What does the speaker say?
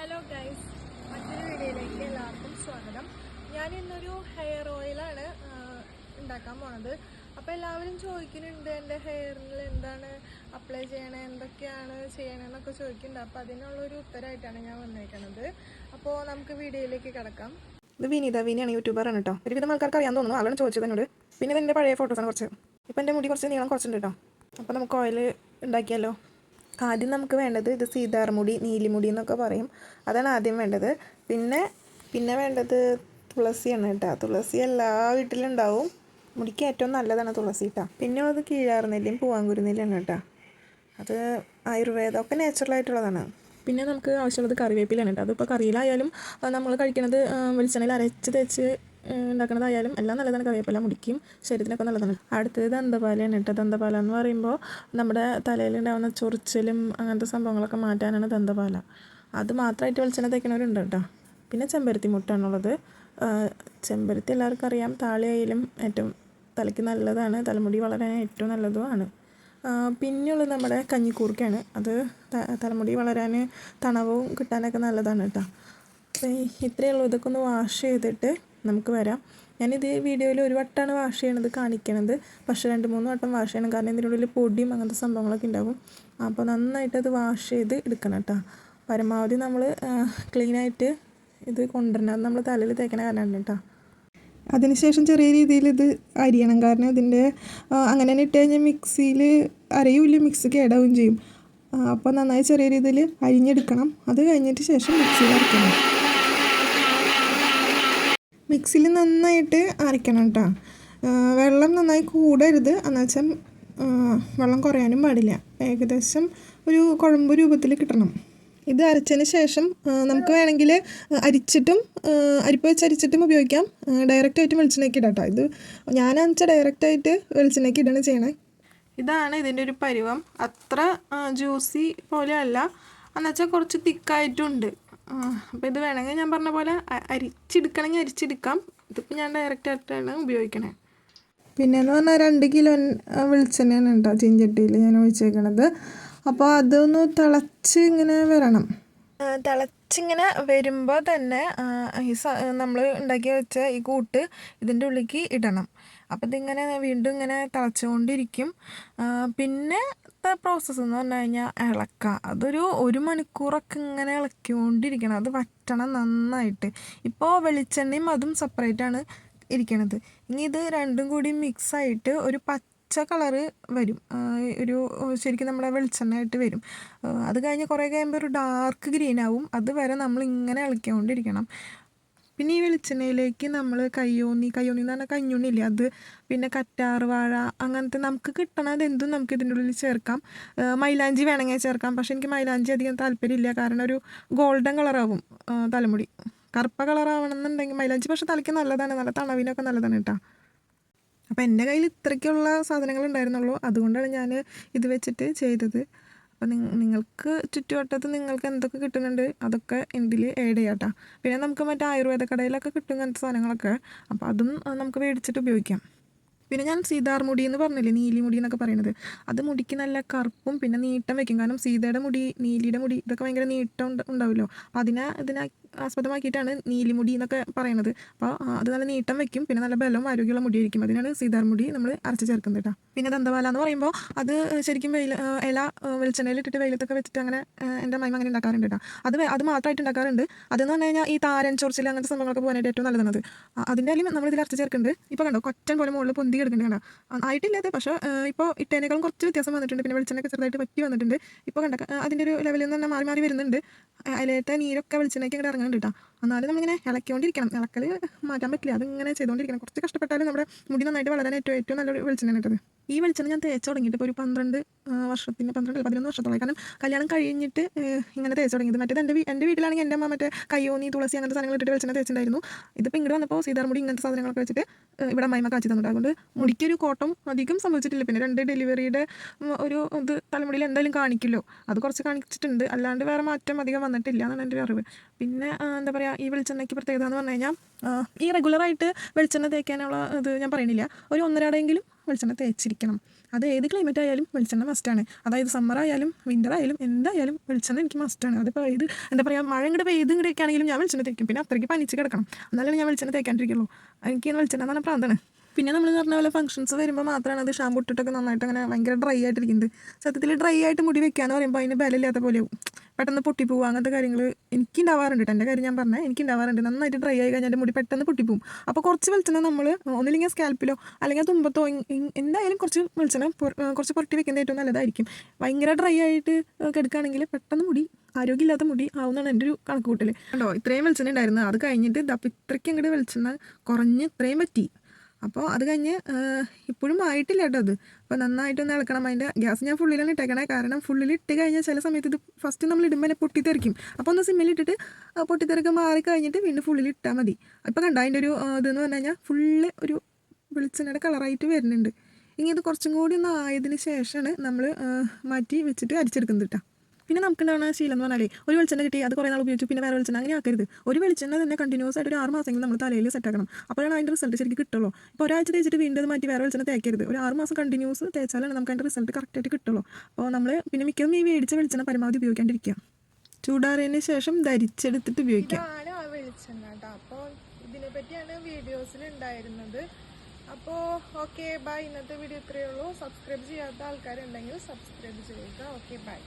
Hello guys, മറ്റൊരു വീഡിയോയിലേക്ക് എല്ലാവർക്കും സ്വാഗതം. ഞാൻ ഇന്നൊരു ഹെയർ ഓയിലാണ് ഉണ്ടാക്കാൻ പോണത്. അപ്പോൾ എല്ലാവരും ചോദിക്കുന്നുണ്ട് എൻ്റെ ഹെയറിൽ എന്താണ് അപ്ലൈ ചെയ്യണേ, എന്തൊക്കെയാണ് ചെയ്യണമെന്നൊക്കെ ചോദിക്കുന്നുണ്ട്. അപ്പോൾ അതിനുള്ളൊരു ഉത്തരമായിട്ടാണ് ഞാൻ വന്നേക്കുന്നത്. അപ്പോൾ നമുക്ക് വീഡിയോയിലേക്ക് കിടക്കാം. ഇത് വിനിയാണ്, യൂട്യൂബറാണ് കേട്ടോ. ഒരുവിധം ആൾക്കാർക്ക് അറിയാൻ തോന്നുന്നു, അവളാണ് ചോദിച്ചത് എന്നോട്. പിന്നെ ഇതിൻ്റെ പഴയ ഫോട്ടോസാണ് കുറച്ച്. ഇപ്പം എൻ്റെ മുടി കുറച്ച് നീളം കുറച്ചുണ്ട് കേട്ടോ. അപ്പോൾ നമുക്ക് ഓയിൽ ഉണ്ടാക്കിയാലോ. ആദ്യം നമുക്ക് വേണ്ടത് ഇത് സീതാർമുടി, നീലിമുടി എന്നൊക്കെ പറയും. അതാണ് ആദ്യം വേണ്ടത്. പിന്നെ വേണ്ടത് തുളസിയാണ് കേട്ടോ. തുളസി എല്ലാ വീട്ടിലും ഉണ്ടാവും. മുടിക്ക് ഏറ്റവും നല്ലതാണ് തുളസി കേട്ടോ. പിന്നെ അത് കീഴാർനെല്ലിയും പൂവാങ്കുരുനെല്ലിയാണ് കേട്ടോ. അത് ആയുർവേദം ഒക്കെ നാച്ചുറലായിട്ടുള്ളതാണ്. പിന്നെ നമുക്ക് ആവശ്യമുള്ളത് കറിവേപ്പിലാണ് കേട്ടോ. അതിപ്പോൾ കറിയിലായാലും നമ്മൾ കഴിക്കുന്നത് വെളിച്ചെണ്ണയിൽ അരച്ച് തേച്ച് ഉണ്ടാക്കുന്നതായാലും എല്ലാം നല്ലതാണ്. കറിവേപ്പില മുടിക്കും ശരീരത്തിനൊക്കെ നല്ലതാണ്. അടുത്തത് ദന്തപാലയാണ് കേട്ടോ. ദന്തപാല എന്ന് പറയുമ്പോൾ നമ്മുടെ തലയിലുണ്ടാകുന്ന ചൊറിച്ചിലും അങ്ങനത്തെ സംഭവങ്ങളൊക്കെ മാറ്റാനാണ് ദന്തപാല. അത് മാത്രമായിട്ട് വെളിച്ചെണ്ണ തേക്കുന്നവരുണ്ട് കേട്ടോ. പിന്നെ ചെമ്പരത്തി മുട്ടാണുള്ളത്. ചെമ്പരത്തി എല്ലാവർക്കും അറിയാം, താളിയായാലും ഏറ്റവും തലയ്ക്ക് നല്ലതാണ്, തലമുടി വളരാൻ ഏറ്റവും നല്ലതുമാണ്. പിന്നെയുള്ളത് നമ്മുടെ കഞ്ഞിക്കൂർക്കയാണ്. അത് തലമുടി വളരാൻ തണവും കിട്ടാനൊക്കെ നല്ലതാണ് കേട്ടോ. അപ്പോൾ ഇത്രയേ ഉള്ളൂ. ഇതൊക്കെ ഒന്ന് വാഷ് ചെയ്തിട്ട് നമുക്ക് വരാം. ഞാനിത് വീഡിയോയിൽ ഒരു വട്ടമാണ് വാഷ് ചെയ്യണത് കാണിക്കണത്, പക്ഷേ 2-3 വട്ടം വാഷ് ചെയ്യണം. കാരണം ഇതിനുള്ളിൽ പൊടിയും അങ്ങനത്തെ സംഭവങ്ങളൊക്കെ ഉണ്ടാകും. അപ്പോൾ നന്നായിട്ട് അത് വാഷ് ചെയ്ത് എടുക്കണം കേട്ടോ. പരമാവധി നമ്മൾ ക്ലീനായിട്ട് ഇത് കൊണ്ടുവരണം. അത് നമ്മൾ തലയിൽ തേക്കണ കാരണമാണ് കേട്ടോ. അതിനുശേഷം ചെറിയ രീതിയിൽ ഇത് അരിയണം. കാരണം ഇതിൻ്റെ അങ്ങനെ തന്നെ ഇട്ട് കഴിഞ്ഞാൽ മിക്സിയിൽ അരയൂല്ല, മിക്സി കേടാവുകയും ചെയ്യും. അപ്പോൾ നന്നായി ചെറിയ രീതിയിൽ അരിഞ്ഞെടുക്കണം. അത് കഴിഞ്ഞിട്ട് ശേഷം മിക്സിയിൽ അരയ്ക്കണം. മിക്സിയിൽ നന്നായിട്ട് അരയ്ക്കണം കേട്ടോ. വെള്ളം നന്നായി കൂടരുത്, എന്നുവെച്ചാൽ വെള്ളം കുറയാനും പാടില്ല. ഏകദേശം ഒരു കുഴമ്പ് രൂപത്തിൽ കിട്ടണം. ഇത് അരച്ചതിന് ശേഷം നമുക്ക് വേണമെങ്കിൽ അരിച്ചിട്ടും അരിപ്പ് വെച്ച് അരിച്ചിട്ടും ഉപയോഗിക്കാം. ഡയറക്റ്റായിട്ട് വെളിച്ചെണ്ണയ്ക്ക് ഇടാം കേട്ടോ. ഇത് ഞാനെന്ന് വെച്ചാൽ ഡയറക്റ്റായിട്ട് വെളിച്ചെണ്ണയ്ക്ക് ഇടാണ് ചെയ്യണേ. ഇതാണ് ഇതിൻ്റെ ഒരു പരുവം. അത്ര ജ്യൂസി പോലെ അല്ല, എന്നുവെച്ചാൽ കുറച്ച് തിക്കായിട്ടുണ്ട്. അപ്പോൾ ഇത് വേണമെങ്കിൽ ഞാൻ പറഞ്ഞ പോലെ അരിച്ചെടുക്കണമെങ്കിൽ അരിച്ചെടുക്കാം. ഇതിപ്പോൾ ഞാൻ ഡയറക്റ്റായിട്ടാണ് ഉപയോഗിക്കണേ. പിന്നെയെന്ന് പറഞ്ഞാൽ 2 കിലോ വെളിച്ചെണ്ണയാണ് കേട്ടോ ചീഞ്ചട്ടിയിൽ ഞാൻ ഒഴിച്ചേക്കണത്. അപ്പോൾ അതൊന്ന് തിളച്ച് ഇങ്ങനെ വരണം. തിളച്ചിങ്ങനെ വരുമ്പോൾ തന്നെ ഈ നമ്മൾ ഉണ്ടാക്കി വെച്ച ഈ കൂട്ട് ഇതിൻ്റെ ഉള്ളിലേക്ക് ഇടണം. അപ്പോൾ ഇതിങ്ങനെ വീണ്ടും ഇങ്ങനെ തിളച്ചുകൊണ്ടിരിക്കും. പിന്നെ പ്രോസസ്സ് എന്ന് പറഞ്ഞു കഴിഞ്ഞാൽ ഇളക്കുക. അതൊരു 1 മണിക്കൂറൊക്കെ ഇങ്ങനെ ഇളക്കിക്കൊണ്ടിരിക്കണം. അത് വറ്റണം നന്നായിട്ട്. ഇപ്പോൾ വെളിച്ചെണ്ണയും അതും സെപ്പറേറ്റാണ് ഇരിക്കണത്. ഇനി ഇത് രണ്ടും കൂടി മിക്സായിട്ട് ഒരു പച്ച കളറ് വരും. ഒരു ശരിക്കും നമ്മളെ വെളിച്ചെണ്ണയായിട്ട് വരും. അത് കഴിഞ്ഞ് കുറേ കഴിയുമ്പോൾ ഒരു ഡാർക്ക് ഗ്രീൻ ആവും. അതുവരെ നമ്മൾ ഇങ്ങനെ ഇളക്കിക്കൊണ്ടിരിക്കണം. പിന്നെ ഈ വെളിച്ചെണ്ണയിലേക്ക് നമ്മൾ കയ്യോന്നി എന്ന് പറഞ്ഞാൽ കഞ്ഞുണ്ണില്ലേ, അത് പിന്നെ കറ്റാർ വാഴ, അങ്ങനത്തെ നമുക്ക് കിട്ടണത് എന്തും നമുക്ക് ഇതിൻ്റെ ഉള്ളിൽ ചേർക്കാം. മൈലാഞ്ചി വേണമെങ്കിൽ ചേർക്കാം. പക്ഷേ എനിക്ക് മൈലാഞ്ചി അധികം താല്പര്യമില്ല. കാരണം ഒരു ഗോൾഡൻ കളറാവും തലമുടി. കറുപ്പ കളറാവണമെന്നുണ്ടെങ്കിൽ മൈലാഞ്ചി പക്ഷേ തലയ്ക്ക് നല്ലതാണ്, നല്ല തണവിനൊക്കെ നല്ലതാണ് കേട്ടോ. അപ്പോൾ എൻ്റെ കയ്യിൽ ഇത്രയ്ക്കുള്ള സാധനങ്ങൾ ഉണ്ടായിരുന്നുള്ളൂ. അതുകൊണ്ടാണ് ഞാൻ ഇത് വെച്ചിട്ട് ചെയ്തത്. അപ്പോൾ നിങ്ങൾക്ക് ചുറ്റുവട്ടത്ത് നിങ്ങൾക്ക് എന്തൊക്കെ കിട്ടുന്നുണ്ട് അതൊക്കെ ഇതിൽ ആഡ് ചെയ്യാം കേട്ടോ. പിന്നെ നമുക്ക് മറ്റേ ആയുർവേദ കടയിലൊക്കെ കിട്ടും അങ്ങനത്തെ സാധനങ്ങളൊക്കെ. അപ്പോൾ അതും നമുക്ക് മേടിച്ചിട്ട് ഉപയോഗിക്കാം. പിന്നെ ഞാൻ സീതാർമുടി എന്ന് പറഞ്ഞില്ലേ, നീലിമുടി എന്നൊക്കെ പറയുന്നത്, അത് മുടിക്ക് നല്ല കറുപ്പും പിന്നെ നീട്ടം വെക്കും. കാരണം സീതയുടെ മുടി, നീലിയുടെ മുടി ഇതൊക്കെ ഭയങ്കര നീട്ടം ഉണ്ടാവുമല്ലോ. അപ്പോൾ ഇതിനെ ആസ്പദമാക്കിയിട്ടാണ് നീലിമുടി എന്നൊക്കെ പറയുന്നത്. അപ്പോൾ അത് നല്ല നീട്ടം വെക്കും, പിന്നെ നല്ല ബലവും ആരോഗ്യമുള്ള മുടിയായിരിക്കും. അതിനാണ് സീതാർമുടി നമ്മൾ അരച്ച് ചേർക്കുന്നത് കേട്ടോ. പിന്നെ ദന്തപാല എന്ന് പറയുമ്പോൾ അത് ശരിക്കും ഇല വെളിച്ചെണ്ണയിൽ ഇട്ടിട്ട് വെയിലത്തൊക്കെ വെച്ചിട്ട് അങ്ങനെ എൻ്റെ അമ്മ അങ്ങനെ ഉണ്ടാക്കാറുണ്ട് കേട്ടോ. അത് മാത്രമായിട്ട് ഉണ്ടാക്കാറുണ്ട്. അതെന്ന് പറഞ്ഞു കഴിഞ്ഞാൽ ഈ താരൻ ചൊറിച്ചിൽ അങ്ങനത്തെ സംഭവങ്ങളൊക്കെ പോകാനായിട്ട് ഏറ്റവും നല്ലതാണത്. അതിൻ്റെ ആയാലും നമ്മളിതിൽ അരച്ച് ചേർക്കുന്നുണ്ട്. ഇപ്പോൾ കണ്ടോ കൊറ്റൻ പോലെ മുകളിൽ പൊന്തി കിടക്കുന്നുണ്ട് കണ്ടോ. ആയിട്ടില്ലാതെ പക്ഷേ ഇപ്പോൾ ഇട്ടേനേക്കാളും കുറച്ച് വ്യത്യാസം വന്നിട്ടുണ്ട്. പിന്നെ വെളിച്ചെണ്ണയൊക്കെ ചെറുതായിട്ട് പറ്റി വന്നിട്ടുണ്ട്. ഇപ്പോൾ കണ്ട അതിൻ്റെ ഒരു ലെവലിൽ നിന്ന് തന്നെ മാറി വരുന്നുണ്ട്. അതിലത്തെ നീരൊക്കെ വെളിച്ചെണ്ണയ്ക്ക് ഇങ്ങോട്ട് ഇറങ്ങുന്നുണ്ട് കേട്ടോ. എന്നാലും നമ്മളിങ്ങനെ ഇളക്കിക്കൊണ്ടിരിക്കണം. ഇളക്കൽ മാറ്റാൻ പറ്റില്ല, അതിങ്ങനെ ചെയ്തുകൊണ്ടിരിക്കണം. കുറച്ച് കഷ്ടപ്പെട്ടാലും നമ്മുടെ മുടി നന്നായിട്ട് വളരാൻ ഏറ്റവും നല്ലൊരു വെളിച്ചെണ്ണ ഇട്ടത്. ഈ വെളിച്ചെണ്ണ ഞാൻ തേച്ച് തുടങ്ങിയിട്ട് ഇപ്പോൾ ഒരു 11 11 വർഷത്തോളം. കാരണം കല്യാണം കഴിഞ്ഞിട്ട് ഇങ്ങനെ തേച്ച് തുടങ്ങിയത്. മറ്റേത് എൻ്റെ വീട്ടിലാണെങ്കിൽ എൻ്റെ അമ്മ മറ്റേ കയ്യോന്നി, തുളസി അങ്ങനത്തെ സാധനങ്ങൾ ഇട്ടിട്ട് വെളിച്ചെണ്ണ തേച്ചിട്ടുണ്ടായിരുന്നു. ഇതിപ്പോൾ ഇങ്ങോട്ട് വന്നപ്പോൾ സീതാർമുടി ഇങ്ങനത്തെ സാധനങ്ങളൊക്കെ വെച്ചിട്ട് ഇവിടെ അമ്മ കാച്ചി തന്നിട്ട്. അതുകൊണ്ട് മുടിക്കൊരു കോട്ടം അധികം സംഭവിച്ചിട്ടില്ല. പിന്നെ 2 ഡെലിവറിയുടെ ഒരു ഇത് തലമുടിയിൽ എന്തായാലും കാണിക്കുമല്ലോ, അത് കുറച്ച് കാണിച്ചിട്ടുണ്ട്. അല്ലാണ്ട് വേറെ മാറ്റം അധികം വന്നിട്ടില്ല എന്നാണ് എൻ്റെ ഒരു അറിവ്. പിന്നെ എന്താ പറയുക, ഈ വെളിച്ചെണ്ണയ്ക്ക് പ്രത്യേകത എന്ന് പറഞ്ഞു കഴിഞ്ഞാൽ ഈ റെഗുലറായിട്ട് വെളിച്ചെണ്ണ തേക്കാനുള്ള ഇത് ഞാൻ പറയണില്ല, ഒരു 1.5 വെളിച്ചെണ്ണ തേച്ചിരിക്കണം. അത് ഏത് ക്ലൈമറ്റ് ആയാലും വെളിച്ചെണ്ണ മസ്റ്റാണ്. അതായത് സമ്മർ ആയാലും വിൻ്റർ ആയാലും എന്തായാലും വെളിച്ചെണ്ണ എനിക്ക് മസ്റ്റാണ്. അതിപ്പോൾ ഇത് എന്താ പറയുക, മഴ ഇങ്ങോട്ട് പെയ്ത് ഇങ്ങോട്ടൊക്കെ ആണെങ്കിലും ഞാൻ വെളിച്ചെണ്ണ തേക്കും. പിന്നെ അത്രയ്ക്ക് പനിച്ച് കിടക്കണം, എന്നാലും ഞാൻ വെളിച്ചെണ്ണ തേക്കാണ്ടിരിക്കുള്ളൂ. എനിക്ക് വെളിച്ചെണ്ണ എന്ന് പറഞ്ഞാൽ പ്രാന്താണ്. പിന്നെ നമ്മൾ പറഞ്ഞ പോലെ ഫംഗ്ഷൻസ് വരുമ്പോൾ മാത്രമാണ് അത് ഷാമ്പു ഇട്ടിട്ടൊക്കെ നന്നായിട്ട് അങ്ങനെ ഭയങ്കര ഡ്രൈ ആയിട്ടിരിക്കുന്നത്. സത്യത്തിൽ ഡ്രൈ ആയിട്ട് മുടി വെക്കാന്ന് പറയുമ്പോൾ അതിന് ബലമില്ലാത്ത പോലെയാവും, പെട്ടെന്ന് പൊട്ടിപ്പോവുക, അങ്ങനത്തെ കാര്യങ്ങൾ എനിക്ക് ഉണ്ടാവാറുണ്ട് കേട്ടോ. എൻ്റെ കാര്യം ഞാൻ പറഞ്ഞാൽ എനിക്ക് ഉണ്ടാവാറുണ്ട്. നന്നായിട്ട് ഡ്രൈ ആയി കഴിഞ്ഞാൽ എൻ്റെ മുടി പെട്ടെന്ന് പൊട്ടിപ്പോവും. അപ്പോൾ കുറച്ച് വെളിച്ചെണ്ണ നമ്മൾ ഒന്നില്ലെങ്കിൽ സ്കാൽപ്പിലോ അല്ലെങ്കിൽ തുമ്പത്തോ എന്തായാലും കുറച്ച് വെളിച്ചെണ്ണ കുറച്ച് പുരട്ടി വെക്കുന്നത് ഏറ്റവും നല്ലതായിരിക്കും. ഭയങ്കര ഡ്രൈ ആയിട്ട് കിടക്കുകയാണെങ്കിൽ പെട്ടെന്ന് മുടി ആരോഗ്യമില്ലാത്ത മുടി ആവുന്നതാണ് എൻ്റെ ഒരു കണക്ക് കൂട്ടൽ. കണ്ടോ, ഇത്രയും വെളിച്ചെണ്ണ ഉണ്ടായിരുന്നു, അത് കഴിഞ്ഞിട്ട് അപ്പോൾ ഇത്രയ്ക്ക് അങ്ങോട്ട് വെളിച്ചെണ്ണ കുറഞ്ഞ് ഇത്രയും പറ്റി. അപ്പോൾ അത് കഴിഞ്ഞ് ഇപ്പോഴും ആയിട്ടില്ല കേട്ടോ അത്. അപ്പോൾ നന്നായിട്ടൊന്ന് ഇളക്കണം. അതിൻ്റെ ഗ്യാസ് ഞാൻ ഫുള്ളിലാണ് ഇട്ടേക്കണേ, കാരണം ഫുള്ളിൽ ഇട്ട് കഴിഞ്ഞാൽ ചില സമയത്ത് ഇത് ഫസ്റ്റ് നമ്മൾ ഇടുമ്പോൾ തന്നെ പൊട്ടിത്തെറിക്കും. അപ്പോൾ ഒന്ന് സിമ്മിലിട്ടിട്ട് പൊട്ടിത്തെറിക്ക് മാറി കഴിഞ്ഞിട്ട് വീണ്ടും ഫുള്ളിൽ ഇട്ടാൽ മതി. ഇപ്പോൾ കണ്ടോ അതിൻ്റെ ഒരു ഇതെന്ന് പറഞ്ഞു കഴിഞ്ഞാൽ ഫുള്ള് ഒരു വെളിച്ചെണ്ണയുടെ കളറായിട്ട് വരുന്നുണ്ട്. ഇനി ഇത് കുറച്ചും കൂടി ഒന്ന് ആയതിന് ശേഷമാണ് നമ്മൾ മാറ്റി വെച്ചിട്ട് അരിച്ചെടുക്കുന്നത് കേട്ടോ. പിന്നെ നമുക്കുണ്ടാവുന്ന ശീലം എന്ന് പറഞ്ഞാൽ ഒരു വെളിച്ചെണ്ണ കിട്ടി അത് കുറേ നാൾ ഉപയോഗിച്ചു പിന്നെ വേറെ വെളിച്ചെണ്ണ അങ്ങനെ ആക്കരുത്. ഒരു വെളിച്ചെണ്ണ തന്നെ കണ്ടിന്യൂസ് ആയിട്ട് ഒരു 6 മാസമെങ്കിലും നമ്മൾ തലയിൽ സെറ്റ് ആക്കണം. അപ്പോഴാണ് അതിൻ്റെ റിസൾട്ട് ശരിക്കും കിട്ടുള്ളൂ. ഇപ്പോൾ ഒരാഴ്ച തേച്ചിട്ട് വീണ്ടും അത് മാറ്റി വേറെ വെളിച്ചെണ്ണ തേക്കരുത്. ഒരു 6 മാസം കണ്ടിന്യൂസ് തേച്ചാലാണ് നമുക്ക് അതിൻ്റെ റിസൾട്ട് കറക്റ്റായിട്ട് കിട്ടുള്ളൂ. അപ്പോൾ നമ്മൾ പിന്നെ മിക്കതും ഈ മേടിച്ച വെളിച്ചെണ്ണ പരമാവധി ഉപയോഗിക്കാണ്ടിരിക്കുക. ചൂടാറിയതിന് ശേഷം ധരിച്ചെടുത്തിട്ട് ഉപയോഗിക്കാം. ഇതാണ് ആ വെളിച്ചെണ്ണ കേട്ടോ. അപ്പോൾ ഇതിനെ പറ്റിയാണ് വീഡിയോസിൽ ഉണ്ടായിരുന്നത്. അപ്പോൾ ഓക്കെ ബൈ. ഇന്നത്തെ വീഡിയോ ഇത്രയേ ഉള്ളൂ. സബ്സ്ക്രൈബ് ചെയ്യാത്ത ആൾക്കാരുണ്ടെങ്കിൽ സബ്സ്ക്രൈബ് ചെയ്യുക. Okay bye.